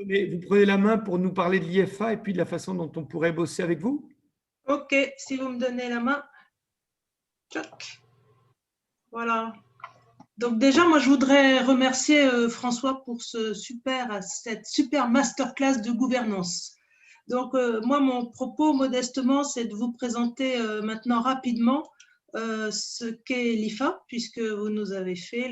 vous prenez la main pour nous parler de l'IFA et puis de la façon dont on pourrait bosser avec vous? Ok, si vous me donnez la main. Tchoc. Voilà. Donc déjà, moi, je voudrais remercier François pour cette super masterclass de gouvernance. Donc, moi, mon propos, modestement, c'est de vous présenter maintenant rapidement ce qu'est l'IFA, puisque vous nous avez fait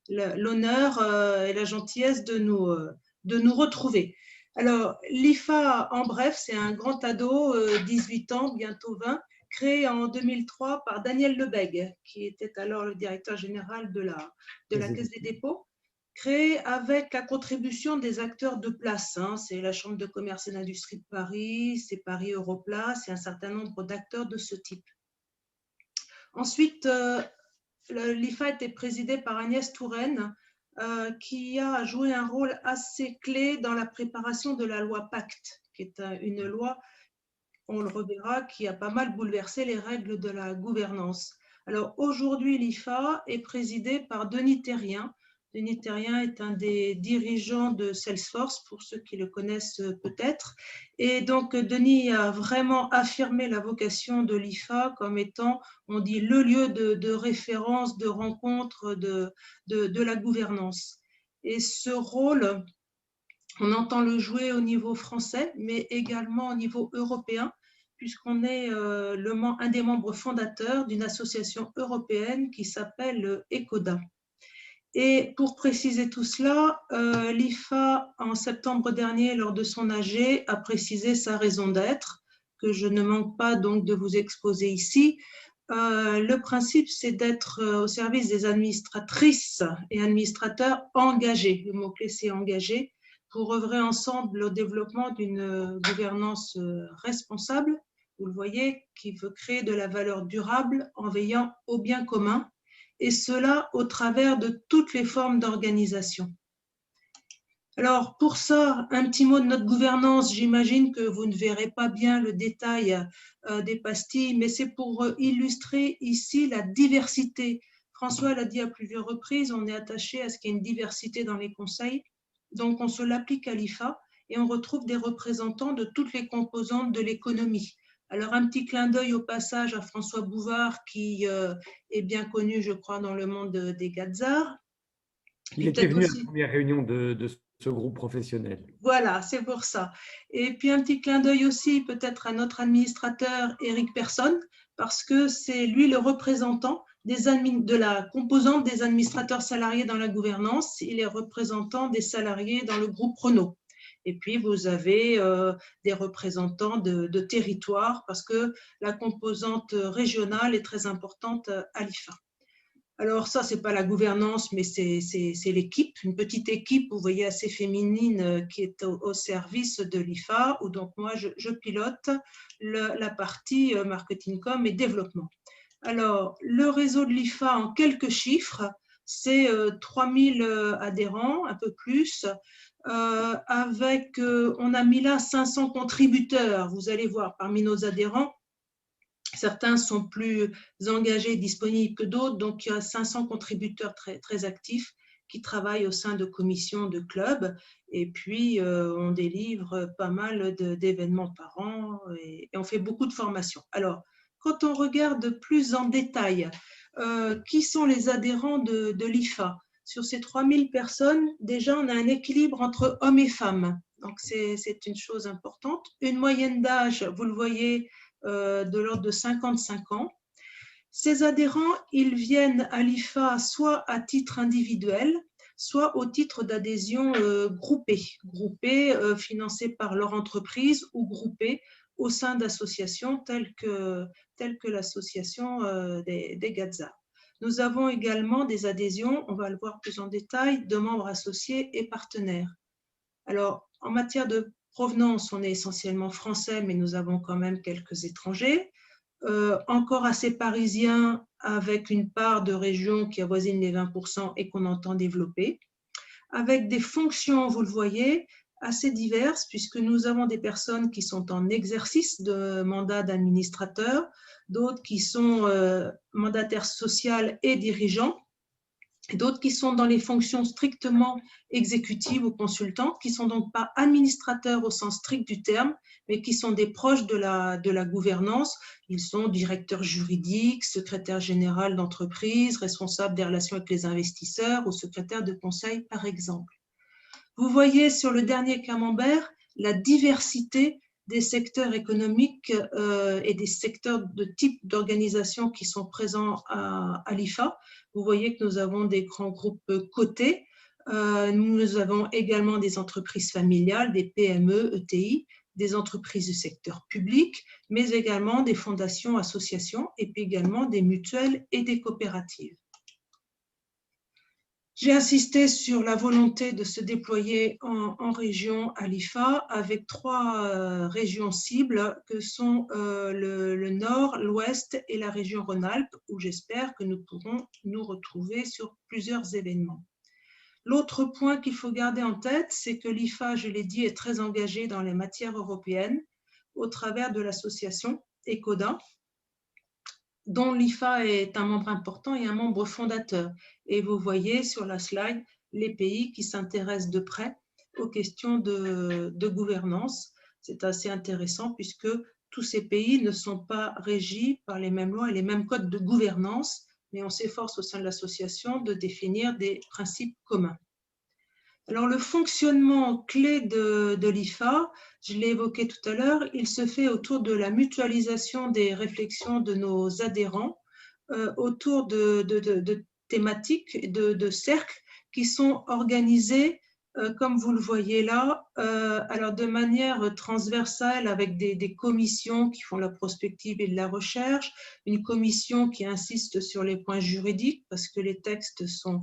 l'honneur et la gentillesse de nous retrouver. Alors, l'IFA, en bref, c'est un grand ado, 18 ans, bientôt 20, créé en 2003 par Daniel Lebègue, qui était alors le directeur général de la Caisse des dépôts, créé avec la contribution des acteurs de place. C'est la Chambre de commerce et d'industrie de Paris, c'est Paris Europlace et un certain nombre d'acteurs de ce type. Ensuite, l'IFA était présidé par Agnès Touraine, qui a joué un rôle assez clé dans la préparation de la loi Pacte, qui est une loi, on le reverra, qui a pas mal bouleversé les règles de la gouvernance. Alors aujourd'hui, l'IFA est présidé par Denis Thérien. Denis Thérien est un des dirigeants de Salesforce, pour ceux qui le connaissent peut-être. Et donc, Denis a vraiment affirmé la vocation de l'IFA comme étant, on dit, le lieu de référence, de rencontre de la gouvernance. Et ce rôle, on entend le jouer au niveau français, mais également au niveau européen, puisqu'on est un des membres fondateurs d'une association européenne qui s'appelle ECODA. Et pour préciser tout cela, l'IFA, en septembre dernier, lors de son AG, a précisé sa raison d'être, que je ne manque pas donc de vous exposer ici. Le principe, c'est d'être au service des administratrices et administrateurs engagés. Le mot-clé, c'est engagé, pour œuvrer ensemble au développement d'une gouvernance responsable, vous le voyez, qui veut créer de la valeur durable en veillant au bien commun, et cela au travers de toutes les formes d'organisation. Alors, pour ça, un petit mot de notre gouvernance. J'imagine que vous ne verrez pas bien le détail des pastilles, mais c'est pour illustrer ici la diversité. François l'a dit à plusieurs reprises, on est attaché à ce qu'il y ait une diversité dans les conseils. Donc, on se l'applique à l'IFA et on retrouve des représentants de toutes les composantes de l'économie. Alors, un petit clin d'œil au passage à François Bouvard, qui est bien connu, je crois, dans le monde des Gazards. Il était venu à la première réunion de ce groupe professionnel. Voilà, c'est pour ça. Et puis un petit clin d'œil aussi peut-être à notre administrateur Éric Persson, parce que c'est lui le représentant de la composante des administrateurs salariés dans la gouvernance. Il est représentant des salariés dans le groupe Renault. Et puis, vous avez des représentants de territoire, parce que la composante régionale est très importante à l'IFA. Alors ça, c'est pas la gouvernance, mais c'est l'équipe, une petite équipe, vous voyez, assez féminine qui est au service de l'IFA, où donc moi, je pilote la partie marketing com et développement. Alors, le réseau de l'IFA, en quelques chiffres, c'est 3000 adhérents, un peu plus, on a mis là 500 contributeurs. Vous allez voir, parmi nos adhérents, certains sont plus engagés et disponibles que d'autres, donc il y a 500 contributeurs très, très actifs qui travaillent au sein de commissions de clubs, et puis on délivre pas mal d'événements par an et on fait beaucoup de formations. Alors, quand on regarde plus en détail qui sont les adhérents de l'IFA, sur ces 3000 personnes, déjà on a un équilibre entre hommes et femmes, donc c'est une chose importante. Une moyenne d'âge, vous le voyez, de l'ordre de 55 ans. Ces adhérents, ils viennent à l'IFA soit à titre individuel, soit au titre d'adhésion groupée, financée par leur entreprise ou groupée au sein d'associations telles que l'association des Gazards. Nous avons également des adhésions, on va le voir plus en détail, de membres associés et partenaires. Alors, en matière de provenance, on est essentiellement français, mais nous avons quand même quelques étrangers. Encore assez parisiens, avec une part de région qui avoisine les 20% et qu'on entend développer. Avec des fonctions, vous le voyez, assez diverses, puisque nous avons des personnes qui sont en exercice de mandat d'administrateur, d'autres qui sont mandataires sociaux et dirigeants, et d'autres qui sont dans les fonctions strictement exécutives ou consultantes, qui ne sont donc pas administrateurs au sens strict du terme, mais qui sont des proches de la gouvernance. Ils sont directeurs juridiques, secrétaire général d'entreprise, responsable des relations avec les investisseurs ou secrétaire de conseil, par exemple. Vous voyez sur le dernier camembert la diversité des secteurs économiques et des secteurs de type d'organisation qui sont présents à l'IFA. Vous voyez que nous avons des grands groupes cotés. Nous avons également des entreprises familiales, des PME, ETI, des entreprises du secteur public, mais également des fondations, associations, et puis également des mutuelles et des coopératives. J'ai insisté sur la volonté de se déployer en région à l'IFA avec 3 régions cibles que sont le Nord, l'Ouest et la région Rhône-Alpes, où j'espère que nous pourrons nous retrouver sur plusieurs événements. L'autre point qu'il faut garder en tête, c'est que l'IFA, je l'ai dit, est très engagé dans les matières européennes au travers de l'association ECODA, dont l'IFA est un membre important et un membre fondateur. Et vous voyez sur la slide les pays qui s'intéressent de près aux questions de gouvernance. C'est assez intéressant puisque tous ces pays ne sont pas régis par les mêmes lois et les mêmes codes de gouvernance, mais on s'efforce au sein de l'association de définir des principes communs. Alors, le fonctionnement clé de l'IFA, je l'ai évoqué tout à l'heure, il se fait autour de la mutualisation des réflexions de nos adhérents, autour de thématiques, de cercles qui sont organisés, comme vous le voyez là, alors de manière transversale avec des commissions qui font la prospective et de la recherche, une commission qui insiste sur les points juridiques parce que les textes sont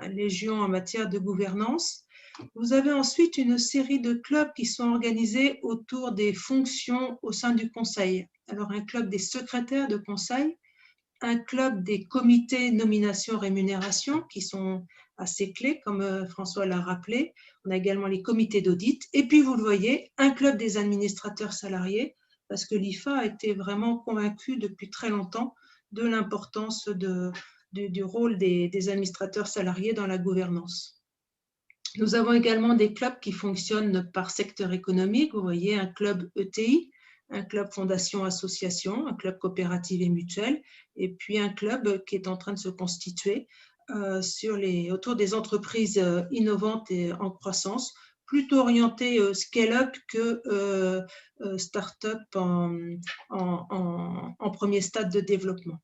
légion en matière de gouvernance. Vous avez ensuite une série de clubs qui sont organisés autour des fonctions au sein du conseil. Alors un club des secrétaires de conseil, un club des comités nomination-rémunération qui sont assez clés, comme François l'a rappelé. On a également les comités d'audit. Et puis, vous le voyez, un club des administrateurs salariés, parce que l'IFA a été vraiment convaincu depuis très longtemps de l'importance du rôle des administrateurs salariés dans la gouvernance. Nous avons également des clubs qui fonctionnent par secteur économique. Vous voyez un club ETI, un club fondation-association, un club coopérative et mutuelle, et puis un club qui est en train de se constituer autour des entreprises innovantes et en croissance, plutôt orientées scale-up que start-up en premier stade de développement.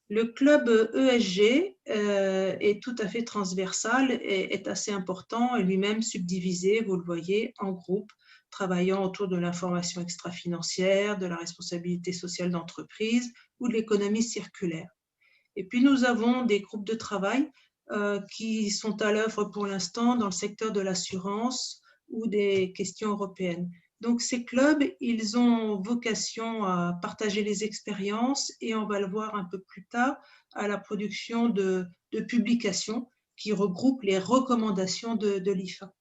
Le club ESG est tout à fait transversal et est assez important et lui-même subdivisé, vous le voyez, en groupes travaillant autour de l'information extra-financière, de la responsabilité sociale d'entreprise ou de l'économie circulaire. Et puis nous avons des groupes de travail qui sont à l'œuvre pour l'instant dans le secteur de l'assurance ou des questions européennes. Donc ces clubs, ils ont vocation à partager les expériences et on va le voir un peu plus tard à la production de publications qui regroupent les recommandations de l'IFA.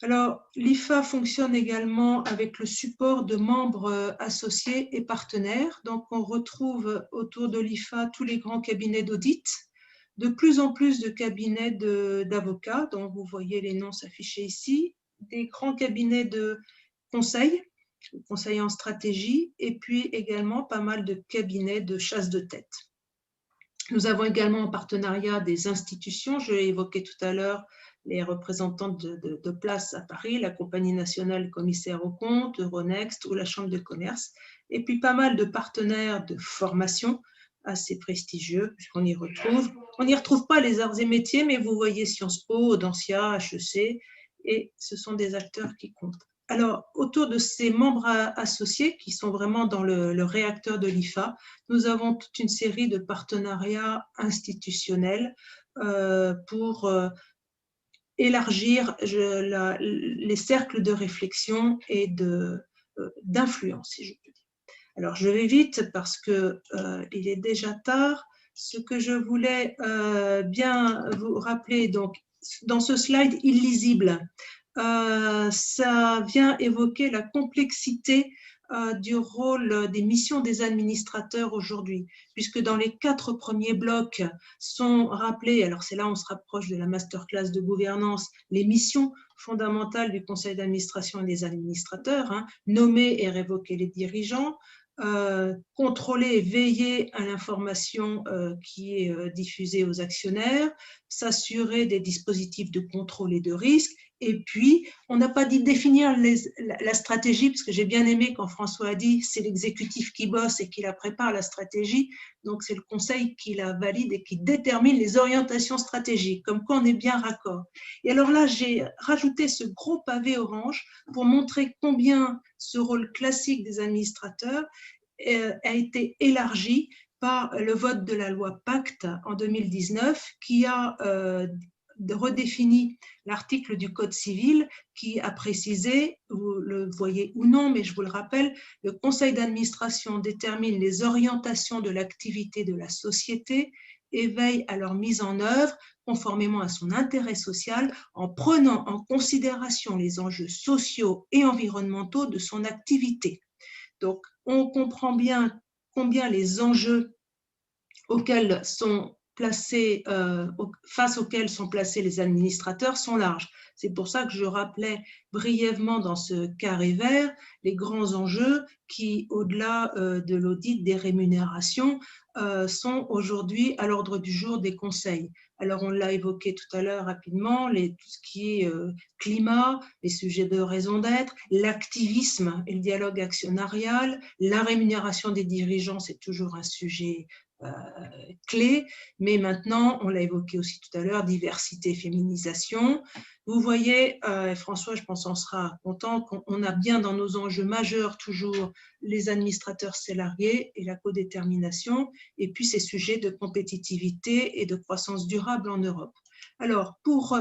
Alors, l'IFA fonctionne également avec le support de membres associés et partenaires. Donc, on retrouve autour de l'IFA tous les grands cabinets d'audit, de plus en plus de cabinets d'avocats, dont vous voyez les noms s'afficher ici, des grands cabinets de conseil en stratégie, et puis également pas mal de cabinets de chasse de tête. Nous avons également en partenariat des institutions, je l'ai évoqué tout à l'heure, les représentants de place à Paris, la Compagnie nationale commissaire aux comptes, Euronext ou la Chambre de commerce, et puis pas mal de partenaires de formation assez prestigieux, puisqu'on y retrouve. On n'y retrouve pas les arts et métiers, mais vous voyez Sciences Po, Audencia, HEC, et ce sont des acteurs qui comptent. Alors, autour de ces membres associés qui sont vraiment dans le réacteur de l'IFA, nous avons toute une série de partenariats institutionnels pour élargir les cercles de réflexion et d'influence, si je peux dire. Alors, je vais vite parce qu'il est déjà tard. Ce que je voulais bien vous rappeler, donc, dans ce slide illisible, ça vient évoquer la complexité du rôle des missions des administrateurs aujourd'hui, puisque dans les 4 premiers blocs sont rappelés, alors c'est là on se rapproche de la masterclass de gouvernance, les missions fondamentales du conseil d'administration et des administrateurs, hein, nommer et révoquer les dirigeants, contrôler et veiller à l'information qui est diffusée aux actionnaires, s'assurer des dispositifs de contrôle et de risque. Et puis, on n'a pas dit définir la stratégie, parce que j'ai bien aimé quand François a dit c'est l'exécutif qui bosse et qui la prépare, la stratégie. Donc, c'est le conseil qui la valide et qui détermine les orientations stratégiques, comme quoi on est bien raccord. Et alors là, j'ai rajouté ce gros pavé orange pour montrer combien ce rôle classique des administrateurs a été élargi par le vote de la loi Pacte en 2019 qui a redéfini l'article du Code civil qui a précisé, vous le voyez ou non, mais je vous le rappelle, le conseil d'administration détermine les orientations de l'activité de la société et veille à leur mise en œuvre conformément à son intérêt social en prenant en considération les enjeux sociaux et environnementaux de son activité. Donc, on comprend bien combien les enjeux auxquels sont placés, face auxquels sont placés les administrateurs sont larges. C'est pour ça que je rappelais brièvement dans ce carré vert les grands enjeux qui, au-delà de l'audit des rémunérations, sont aujourd'hui à l'ordre du jour des conseils. Alors, on l'a évoqué tout à l'heure rapidement, tout ce qui est climat, les sujets de raison d'être, l'activisme et le dialogue actionnarial, la rémunération des dirigeants, c'est toujours un sujet clé, mais maintenant, on l'a évoqué aussi tout à l'heure, diversité, féminisation. Vous voyez, François, je pense qu'on sera content qu'on a bien dans nos enjeux majeurs toujours les administrateurs salariés et la codétermination, et puis ces sujets de compétitivité et de croissance durable en Europe. Alors, pour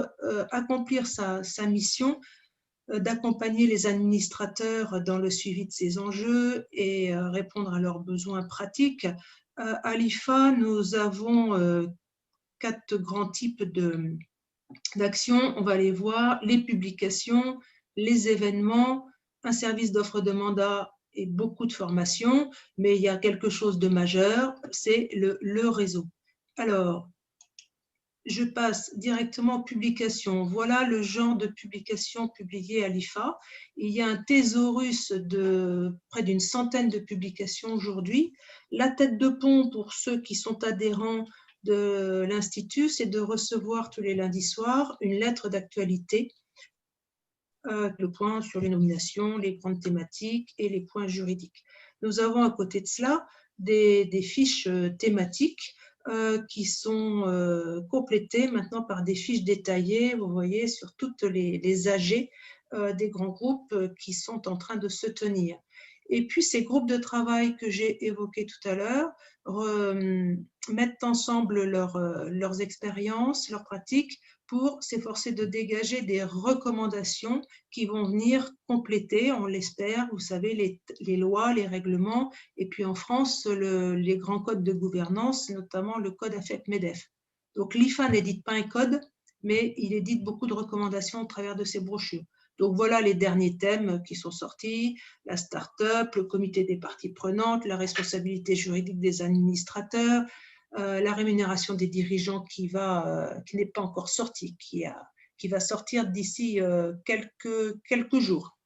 accomplir sa mission, d'accompagner les administrateurs dans le suivi de ces enjeux et répondre à leurs besoins pratiques, à l'IFA, nous avons 4 grands types d'actions. On va les voir, les publications, les événements, un service d'offre de mandat et beaucoup de formations, mais il y a quelque chose de majeur, c'est le réseau. Alors, je passe directement aux publications. Voilà le genre de publications publiées à l'IFA. Il y a un thésaurus de près d'une centaine de publications aujourd'hui. La tête de pont pour ceux qui sont adhérents de l'Institut, c'est de recevoir tous les lundis soirs une lettre d'actualité, le point sur les nominations, les grandes thématiques et les points juridiques. Nous avons à côté de cela des fiches thématiques qui sont complétées maintenant par des fiches détaillées, vous voyez, sur toutes les AG des grands groupes qui sont en train de se tenir. Et puis, ces groupes de travail que j'ai évoqués tout à l'heure mettent ensemble leurs expériences, leurs pratiques pour s'efforcer de dégager des recommandations qui vont venir compléter, on l'espère, vous savez, les lois, les règlements, et puis en France, les grands codes de gouvernance, notamment le code AFEP-MEDEF. Donc l'IFA n'édite pas un code, mais il édite beaucoup de recommandations au travers de ses brochures. Donc voilà les derniers thèmes qui sont sortis, la start-up, le comité des parties prenantes, la responsabilité juridique des administrateurs, la rémunération des dirigeants qui n'est pas encore sortie, qui va sortir d'ici quelques jours.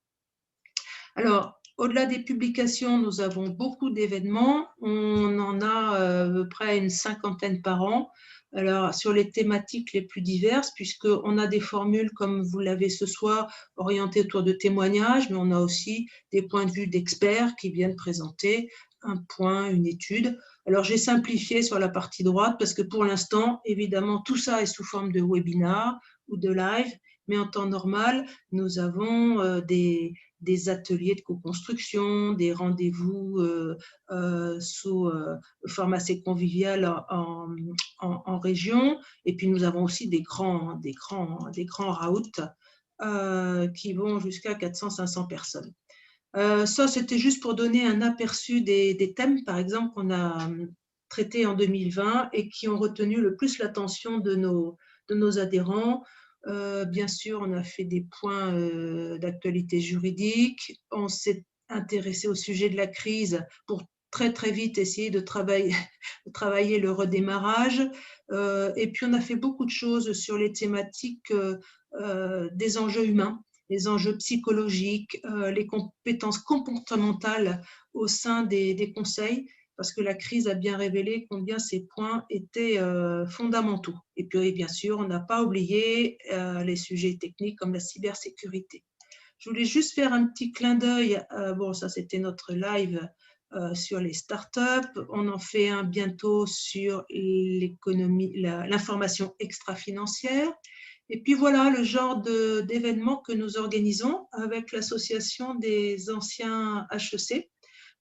Alors, au-delà des publications, nous avons beaucoup d'événements. On en a à peu près une cinquantaine par an. Alors, sur les thématiques les plus diverses, puisqu'on a des formules, comme vous l'avez ce soir, orientées autour de témoignages, mais on a aussi des points de vue d'experts qui viennent présenter un point, une étude. Alors, j'ai simplifié sur la partie droite parce que pour l'instant, évidemment, tout ça est sous forme de webinar ou de live, mais en temps normal, nous avons des ateliers de co-construction, des rendez-vous sous forme assez convivial en région. Et puis, nous avons aussi des grands routes qui vont jusqu'à 400-500 personnes. Ça, c'était juste pour donner un aperçu des thèmes, par exemple, qu'on a traités en 2020 et qui ont retenu le plus l'attention de nos adhérents. Bien sûr, on a fait des points d'actualité juridique. On s'est intéressé au sujet de la crise pour très très vite essayer de travailler le redémarrage. Et puis on a fait beaucoup de choses sur les thématiques des enjeux humains, les enjeux psychologiques, les compétences comportementales au sein des conseils, parce que la crise a bien révélé combien ces points étaient fondamentaux. Et puis bien sûr, on n'a pas oublié les sujets techniques comme la cybersécurité. Je voulais juste faire un petit clin d'œil. Bon, ça, c'était notre live sur les startups. On en fait un bientôt sur l'économie, l'information extra-financière. Et puis voilà le genre d'événements que nous organisons avec l'association des anciens HEC,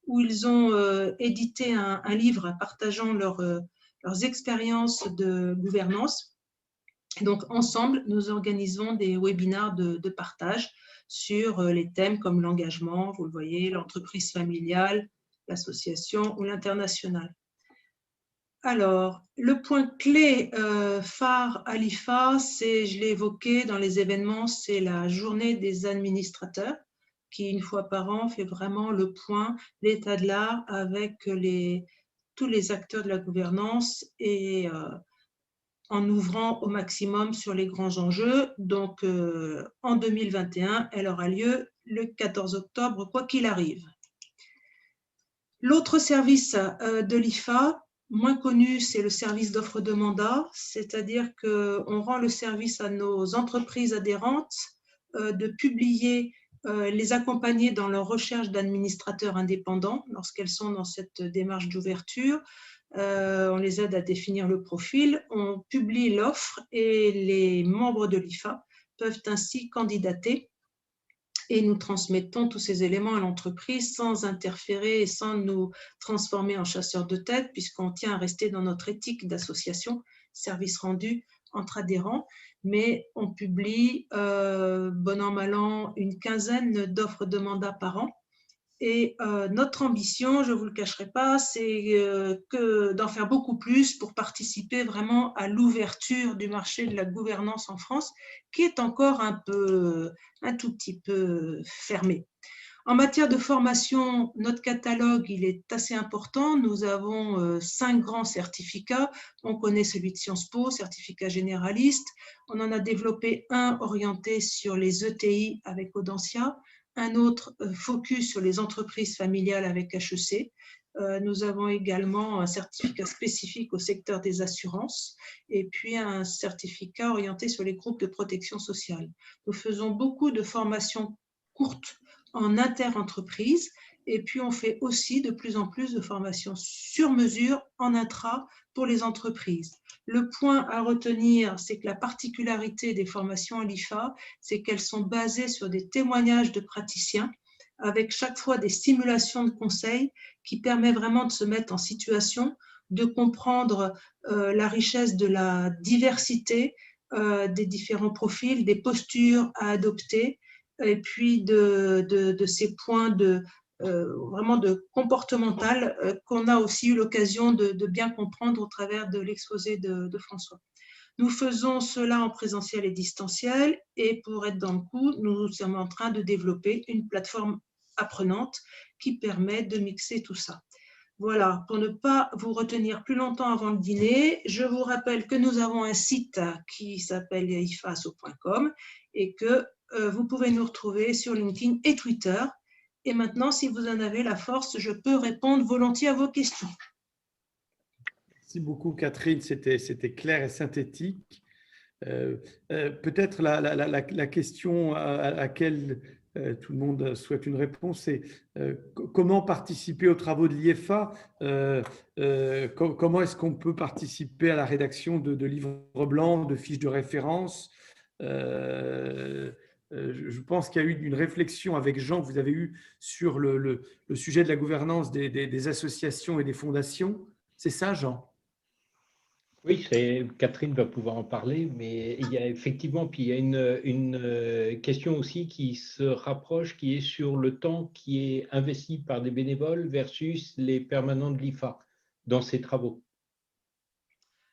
où ils ont édité un livre partageant leurs expériences de gouvernance. Donc, ensemble, nous organisons des webinaires de partage sur les thèmes comme l'engagement, vous le voyez, l'entreprise familiale, l'association ou l'international. Alors, le point clé phare à l'IFA, c'est, je l'ai évoqué dans les événements, c'est la journée des administrateurs qui, une fois par an, fait vraiment le point, l'état de l'art avec tous les acteurs de la gouvernance et en ouvrant au maximum sur les grands enjeux. Donc, en 2021, elle aura lieu le 14 octobre, quoi qu'il arrive. L'autre service de l'IFA, moins connu, c'est le service d'offre de mandat, c'est-à-dire qu'on rend le service à nos entreprises adhérentes de publier, les accompagner dans leur recherche d'administrateurs indépendants lorsqu'elles sont dans cette démarche d'ouverture. On les aide à définir le profil, on publie l'offre et les membres de l'IFA peuvent ainsi candidater et nous transmettons tous ces éléments à l'entreprise sans interférer et sans nous transformer en chasseurs de tête puisqu'on tient à rester dans notre éthique d'association, service rendu entre adhérents, mais on publie bon an mal an une quinzaine d'offres de mandat par an. Et notre ambition, je ne vous le cacherai pas, c'est d'en faire beaucoup plus pour participer vraiment à l'ouverture du marché de la gouvernance en France, qui est encore un tout petit peu fermé. En matière de formation, notre catalogue, il est assez important. Nous avons 5 grands certificats. On connaît celui de Sciences Po, certificat généraliste. On en a développé un orienté sur les ETI avec Audencia, un autre focus sur les entreprises familiales avec HEC. Nous avons également un certificat spécifique au secteur des assurances et puis un certificat orienté sur les groupes de protection sociale. Nous faisons beaucoup de formations courtes en inter-entreprise et puis on fait aussi de plus en plus de formations sur mesure en intra pour les entreprises. Le point à retenir, c'est que la particularité des formations à l'IFA, c'est qu'elles sont basées sur des témoignages de praticiens avec chaque fois des simulations de conseils qui permettent vraiment de se mettre en situation, de comprendre la richesse de la diversité des différents profils, des postures à adopter et puis de ces points vraiment de comportemental qu'on a aussi eu l'occasion de bien comprendre au travers de l'exposé de François. Nous faisons cela en présentiel et distanciel et pour être dans le coup, nous sommes en train de développer une plateforme apprenante qui permet de mixer tout ça. Voilà, pour ne pas vous retenir plus longtemps avant le dîner, je vous rappelle que nous avons un site qui s'appelle ifaso.com et que vous pouvez nous retrouver sur LinkedIn et Twitter. Et maintenant, si vous en avez la force, je peux répondre volontiers à vos questions. Merci beaucoup, Catherine. C'était clair et synthétique. Peut-être la question à laquelle tout le monde souhaite une réponse, c'est comment participer aux travaux de l'IFA, comment est-ce qu'on peut participer à la rédaction de livres blancs, de fiches de référence. Je pense qu'il y a eu une réflexion avec Jean que vous avez eue sur le sujet de la gouvernance des associations et des fondations. C'est ça, Jean? Oui, Catherine va pouvoir en parler, mais il y a effectivement, puis il y a une question aussi qui se rapproche, qui est sur le temps qui est investi par des bénévoles versus les permanents de l'IFA dans ces travaux.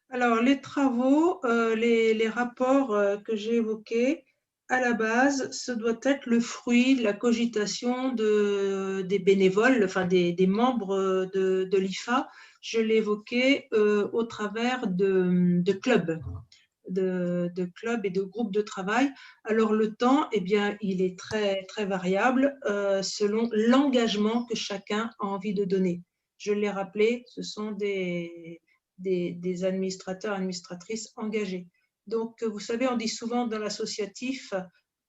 Alors, les travaux, les rapports que j'ai évoqués, à la base, ce doit être le fruit de la cogitation des bénévoles, enfin des membres de l'IFA. Je l'évoquais au travers de clubs. De clubs et de groupes de travail. Alors le temps, eh bien, il est très, très variable selon l'engagement que chacun a envie de donner. Je l'ai rappelé, ce sont des administrateurs, administratrices engagés. Donc, vous savez, on dit souvent dans l'associatif,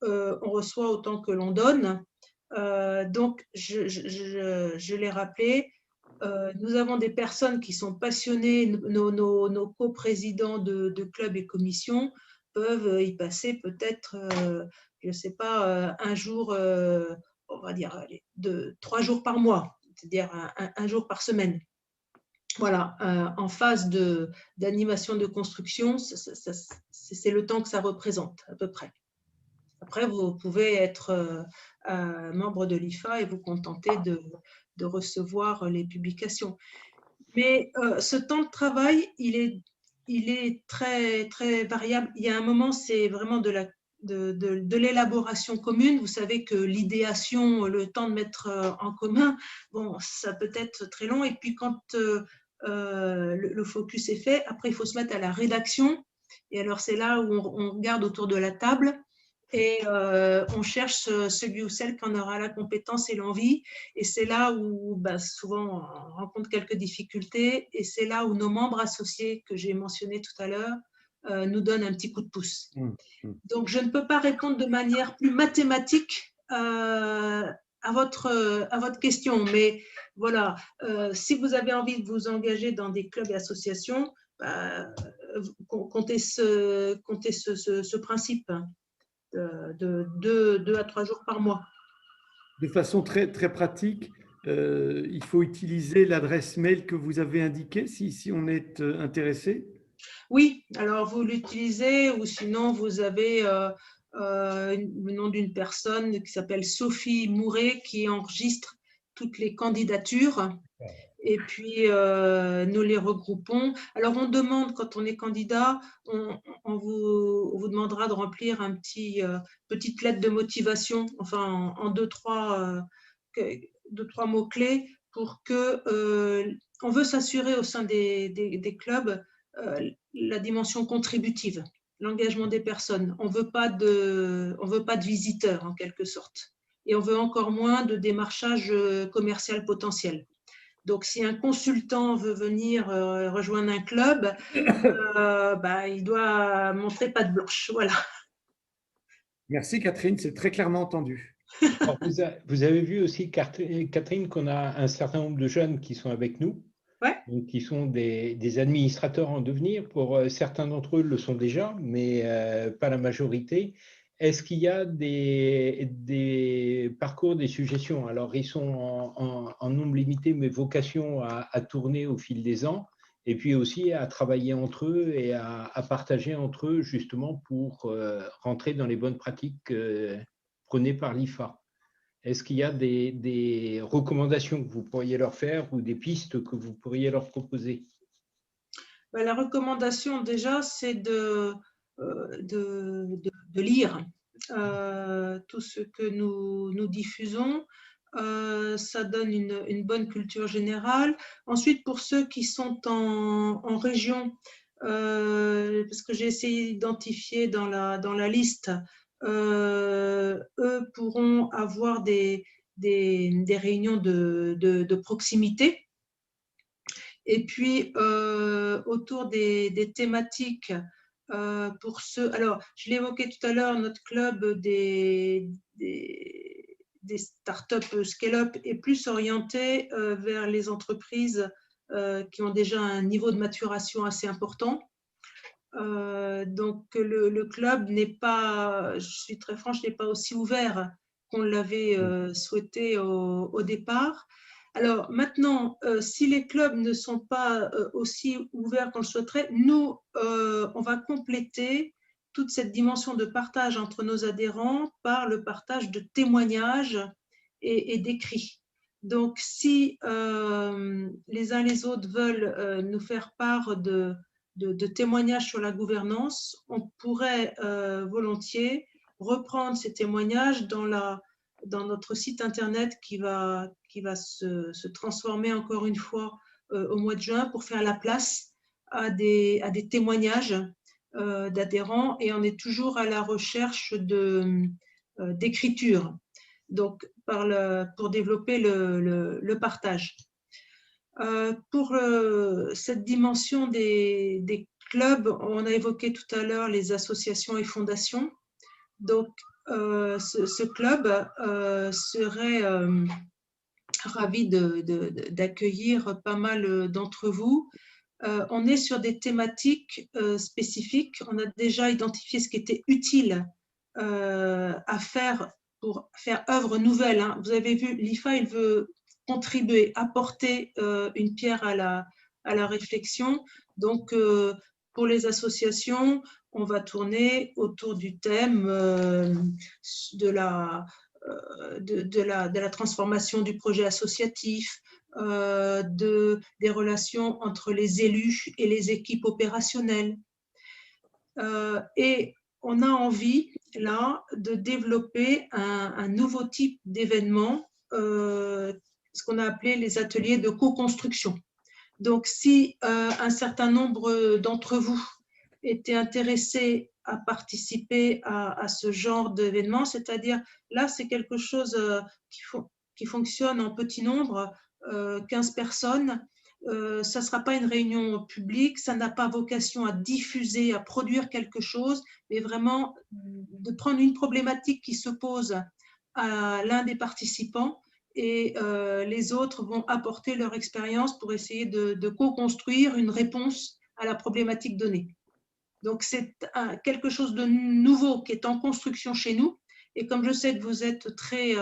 on reçoit autant que l'on donne. Donc, je l'ai rappelé, nous avons des personnes qui sont passionnées, nos coprésidents de clubs et commissions peuvent y passer peut-être, je ne sais pas, un jour, on va dire, 3 jours par mois, c'est-à-dire un jour par semaine. Voilà, en phase d'animation de construction, c'est le temps que ça représente à peu près. Après, vous pouvez être membre de l'IFA et vous contenter de recevoir les publications. Mais ce temps de travail, il est très, très variable. Il y a un moment, c'est vraiment de l'élaboration commune. Vous savez que l'idéation, le temps de mettre en commun, bon, ça peut être très long. Et puis, quand le focus est fait, après, il faut se mettre à la rédaction. Et alors, c'est là où on regarde autour de la table et on cherche celui ou celle qui en aura la compétence et l'envie. Et c'est là où souvent on rencontre quelques difficultés et c'est là où nos membres associés que j'ai mentionnés tout à l'heure nous donnent un petit coup de pouce. Donc je ne peux pas répondre de manière plus mathématique à votre question, mais voilà, si vous avez envie de vous engager dans des clubs et associations, comptez ce principe de 2 à 3 jours par mois. De façon très, très pratique, il faut utiliser l'adresse mail que vous avez indiquée si on est intéressé. Oui, alors vous l'utilisez ou sinon vous avez le nom d'une personne qui s'appelle Sophie Mouret qui enregistre toutes les candidatures et puis nous les regroupons. Alors on demande quand on est candidat, on vous demandera de remplir petite lettre de motivation, enfin en 2-3 mots-clés pour que on veut s'assurer au sein des clubs la dimension contributive, l'engagement des personnes. On veut pas de visiteurs en quelque sorte. Et on veut encore moins de démarchage commercial potentiel. Donc, si un consultant veut venir rejoindre un club, il doit montrer patte blanche. Voilà. Merci Catherine, c'est très clairement entendu. Alors, vous avez vu aussi, Catherine, qu'on a un certain nombre de jeunes qui sont avec nous, ouais. Donc, qui sont des administrateurs en devenir. Pour certains d'entre eux le sont déjà, mais pas la majorité. Est-ce qu'il y a des parcours, des suggestions? Alors, ils sont en nombre limité, mais vocation à tourner au fil des ans, et puis aussi à travailler entre eux et à partager entre eux, justement, pour rentrer dans les bonnes pratiques prônées par l'IFA. Est-ce qu'il y a des recommandations que vous pourriez leur faire ou des pistes que vous pourriez leur proposer? La recommandation, déjà, c'est de lire tout ce que nous diffusons. Ça donne une bonne culture générale. Ensuite, pour ceux qui sont en région, parce que j'ai essayé d'identifier dans la liste, eux pourront avoir des réunions de proximité. Et puis, autour des thématiques, pour ceux… Alors, je l'évoquais tout à l'heure, notre club des startups scale-up est plus orienté vers les entreprises qui ont déjà un niveau de maturation assez important. Donc, le club n'est pas, je suis très franche, n'est pas aussi ouvert qu'on l'avait souhaité au départ. Alors maintenant, si les clubs ne sont pas aussi ouverts qu'on le souhaiterait, nous, on va compléter toute cette dimension de partage entre nos adhérents par le partage de témoignages et d'écrits. Donc, si les uns les autres veulent nous faire part de témoignages sur la gouvernance, on pourrait volontiers reprendre ces témoignages dans notre site internet qui va se transformer encore une fois au mois de juin pour faire la place à des témoignages d'adhérents, et on est toujours à la recherche d'écriture, donc pour développer le partage. Pour cette dimension des clubs, on a évoqué tout à l'heure les associations et fondations. Donc, ce club serait ravi d'accueillir pas mal d'entre vous. On est sur des thématiques spécifiques. On a déjà identifié ce qui était utile à faire pour faire œuvre nouvelle. Hein. Vous avez vu, l'IFA, il veut contribuer, apporter une pierre à la réflexion. Donc, pour les associations, on va tourner autour du thème de la transformation du projet associatif, des relations entre les élus et les équipes opérationnelles. Et on a envie, là, de développer un nouveau type d'événement, ce qu'on a appelé les ateliers de co-construction. Donc, si un certain nombre d'entre vous étaient intéressés à participer à ce genre d'événement, c'est-à-dire, là, c'est quelque chose qui fonctionne en petit nombre, 15 personnes. Ça ne sera pas une réunion publique, ça n'a pas vocation à diffuser, à produire quelque chose, mais vraiment de prendre une problématique qui se pose à l'un des participants, et les autres vont apporter leur expérience pour essayer de co-construire une réponse à la problématique donnée. Donc, c'est quelque chose de nouveau qui est en construction chez nous. Et comme je sais que vous êtes très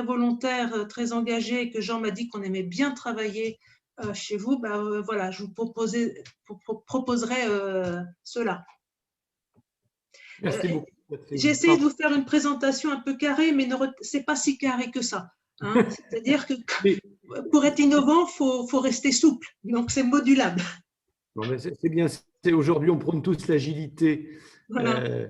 volontaire, très engagé, et que Jean m'a dit qu'on aimait bien travailler chez vous, voilà, je vous proposerai cela. Merci beaucoup. J'ai essayé de vous faire une présentation un peu carrée, mais ce n'est pas si carré que ça. Hein. C'est-à-dire que pour être innovant, il faut rester souple. Donc, c'est modulable. Bon, c'est bien. Aujourd'hui, on prône tous l'agilité. Voilà.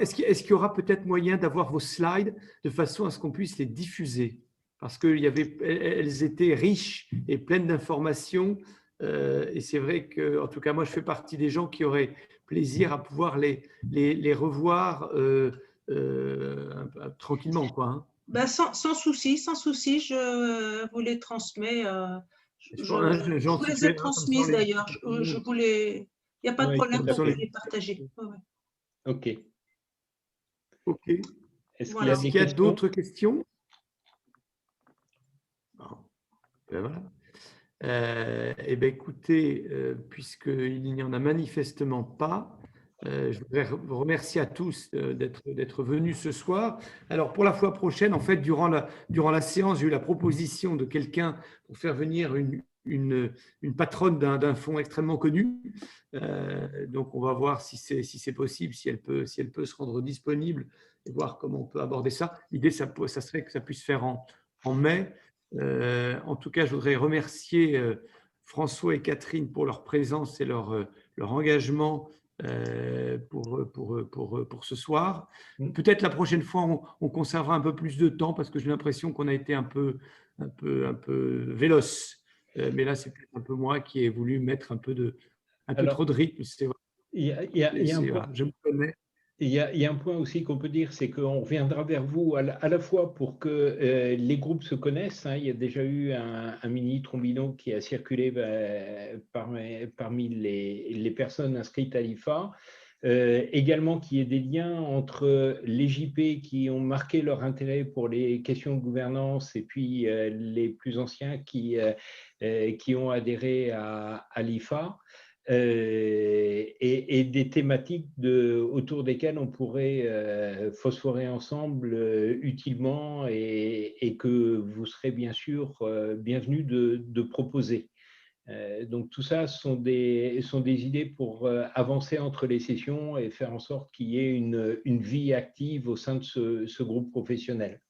Est-ce qu'il y aura peut-être moyen d'avoir vos slides de façon à ce qu'on puisse les diffuser? Parce qu'elles étaient riches et pleines d'informations. Et c'est vrai que, en tout cas, moi, je fais partie des gens qui auraient plaisir à pouvoir les revoir tranquillement, quoi. Hein. Sans souci, je vous les transmets. Je vous les ai transmises d'ailleurs. Il n'y a pas de problème pour les partager. Ok. Ok. Est-ce qu'il y a d'autres questions? Voilà. Eh bien, écoutez, puisqu'il n'y en a manifestement pas, je voudrais vous remercier à tous d'être venus ce soir. Alors, pour la fois prochaine, en fait, durant la séance, j'ai eu la proposition de quelqu'un pour faire venir une patronne d'un fonds extrêmement connu. Donc, on va voir si c'est possible, si elle peut se rendre disponible, et voir comment on peut aborder ça. L'idée, ça serait que ça puisse se faire en mai. En tout cas, je voudrais remercier François et Catherine pour leur présence et leur engagement pour ce soir. Peut-être la prochaine fois, on conservera un peu plus de temps parce que j'ai l'impression qu'on a été un peu véloce. Mais là, c'est peut-être un peu moi qui ai voulu mettre un peu trop de rythme. Je me connais. Il y a un point aussi qu'on peut dire, c'est qu'on reviendra vers vous à la fois pour que les groupes se connaissent. Hein. Il y a déjà eu un mini trombino qui a circulé parmi les personnes inscrites à l'IFA. Également qu'il y ait des liens entre les JP qui ont marqué leur intérêt pour les questions de gouvernance et puis les plus anciens qui ont adhéré à l'IFA. Et des thématiques autour desquelles on pourrait phosphorer ensemble utilement et que vous serez bien sûr bienvenus de proposer. Donc tout ça sont des idées pour avancer entre les sessions et faire en sorte qu'il y ait une vie active au sein de ce groupe professionnel.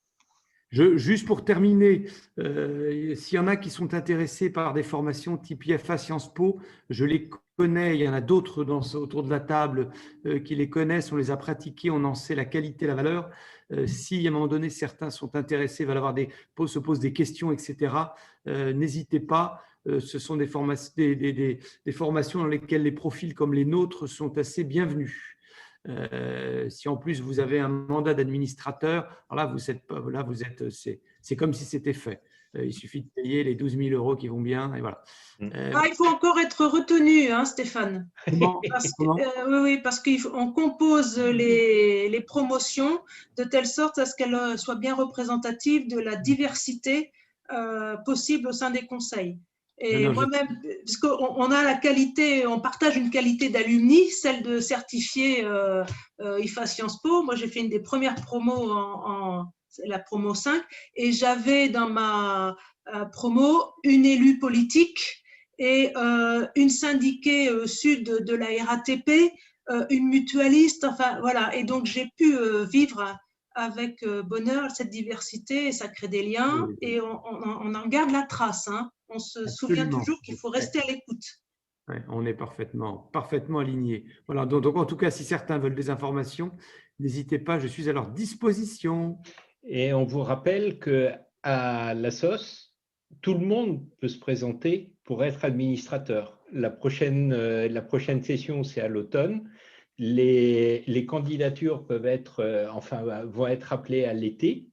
Juste pour terminer, s'il y en a qui sont intéressés par des formations type IFA Sciences Po, je les connaît, il y en a d'autres autour de la table qui les connaissent, on les a pratiqués, on en sait la qualité, la valeur. Si à un moment donné, certains sont intéressés, se posent des questions, etc., n'hésitez pas. Ce sont des formations dans lesquelles les profils comme les nôtres sont assez bienvenus. Si en plus vous avez un mandat d'administrateur, c'est comme si c'était fait. Il suffit de payer les 12 000 € qui vont bien et voilà. Il faut encore être retenu, hein, Stéphane. Oui, parce qu'on compose les promotions de telle sorte à ce qu'elles soient bien représentatives de la diversité possible au sein des conseils. Et moi-même, parce qu'on a la qualité, on partage une qualité d'alumni, celle de certifié IFA Sciences Po. Moi, j'ai fait une des premières promos la promo 5, et j'avais dans ma promo une élue politique et une syndiquée sud de la RATP, une mutualiste, enfin voilà. Et donc, j'ai pu vivre avec bonheur cette diversité, et ça crée des liens, et on en garde la trace, hein. On se souvient toujours qu'il faut rester à l'écoute. Ouais, on est parfaitement alignés. Voilà, donc en tout cas, si certains veulent des informations, n'hésitez pas, je suis à leur disposition. Et on vous rappelle qu'à la SOS, tout le monde peut se présenter pour être administrateur. La prochaine session, c'est à l'automne. Les candidatures vont être appelées à l'été.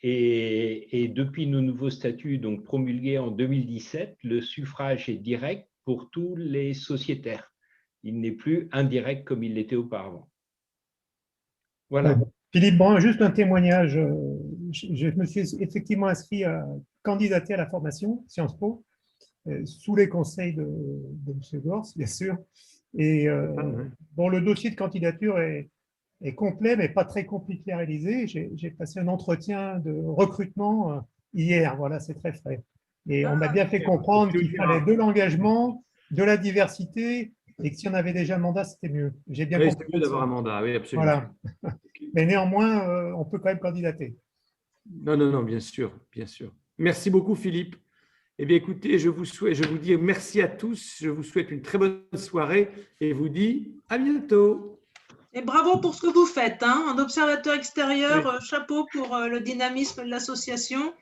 Et depuis nos nouveaux statuts, donc promulgués en 2017, le suffrage est direct pour tous les sociétaires. Il n'est plus indirect comme il l'était auparavant. Voilà. Philippe, bon, juste un témoignage. Je me suis effectivement inscrit à candidater à la formation Sciences Po, sous les conseils de M. Gors, bien sûr. Et bon, le dossier de candidature est complet, mais pas très compliqué à réaliser. J'ai passé un entretien de recrutement hier, voilà, c'est très frais. Et on m'a bien fait comprendre qu'il fallait de l'engagement, de la diversité, et que si on avait déjà un mandat, c'était mieux. J'ai bien compris. C'est mieux d'avoir un mandat, oui, absolument. Voilà. Mais néanmoins, on peut quand même candidater. Non, bien sûr, bien sûr. Merci beaucoup, Philippe. Eh bien, écoutez, je vous dis merci à tous. Je vous souhaite une très bonne soirée et vous dis à bientôt. Et bravo pour ce que vous faites, hein, en observateur extérieur, chapeau pour le dynamisme de l'association.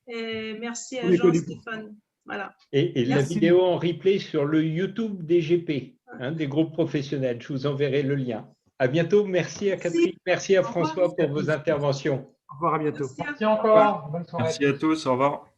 Et merci à Jean-Stéphane. Voilà. Et la vidéo en replay sur le YouTube des GP, des groupes professionnels. Je vous enverrai le lien. À bientôt. Merci à Catherine. Merci à François pour vos interventions. Au revoir, à bientôt. Merci encore. Bonne soirée. Merci à tous. Au revoir.